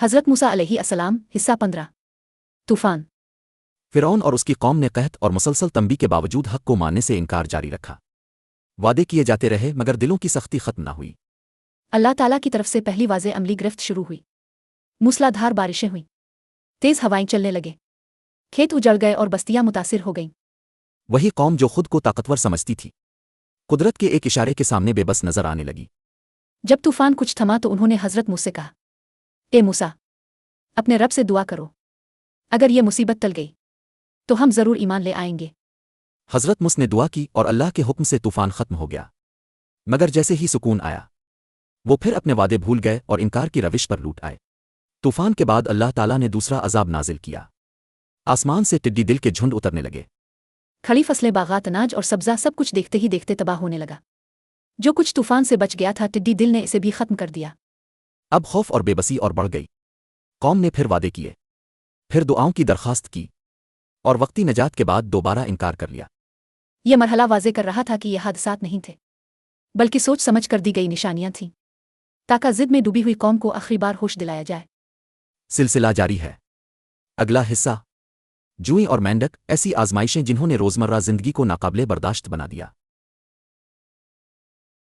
حضرت موسیٰ علیہ السلام حصہ 15 طوفان۔ فرعون اور اس کی قوم نے قحط اور مسلسل تنبیہ کے باوجود حق کو ماننے سے انکار جاری رکھا۔ وعدے کیے جاتے رہے مگر دلوں کی سختی ختم نہ ہوئی۔ اللہ تعالیٰ کی طرف سے پہلی واضح عملی گرفت شروع ہوئی۔ موسلادھار بارشیں ہوئیں، تیز ہوائیں چلنے لگے، کھیت اجڑ گئے اور بستیاں متاثر ہو گئیں۔ وہی قوم جو خود کو طاقتور سمجھتی تھی قدرت کے ایک اشارے کے سامنے بے بس نظر آنے لگی۔ جب طوفان کچھ تھما تو انہوں نے حضرت موسیٰ سے کہا، اے موسیٰ، اپنے رب سے دعا کرو، اگر یہ مصیبت ٹل گئی تو ہم ضرور ایمان لے آئیں گے۔ حضرت موسیٰ نے دعا کی اور اللہ کے حکم سے طوفان ختم ہو گیا۔ مگر جیسے ہی سکون آیا وہ پھر اپنے وعدے بھول گئے اور انکار کی روش پر لوٹ آئے۔ طوفان کے بعد اللہ تعالیٰ نے دوسرا عذاب نازل کیا۔ آسمان سے ٹڈی دل کے جھنڈ اترنے لگے۔ کھڑی فصلیں، باغات، اناج اور سبزہ سب کچھ دیکھتے ہی دیکھتے تباہ ہونے لگا۔ جو کچھ طوفان سے بچ گیا تھا ٹڈی دل نے اسے بھی ختم کر دیا۔ اب خوف اور بے بسی اور بڑھ گئی۔ قوم نے پھر وعدے کیے، پھر دعاؤں کی درخواست کی اور وقتی نجات کے بعد دوبارہ انکار کر لیا۔ یہ مرحلہ واضح کر رہا تھا کہ یہ حادثات نہیں تھے بلکہ سوچ سمجھ کر دی گئی نشانیاں تھیں، تاکہ ضد میں ڈوبی ہوئی قوم کو آخری بار ہوش دلایا جائے۔ سلسلہ جاری ہے۔ اگلا حصہ جوئیں اور مینڈک، ایسی آزمائشیں جنہوں نے روزمرہ زندگی کو ناقابل برداشت بنا دیا۔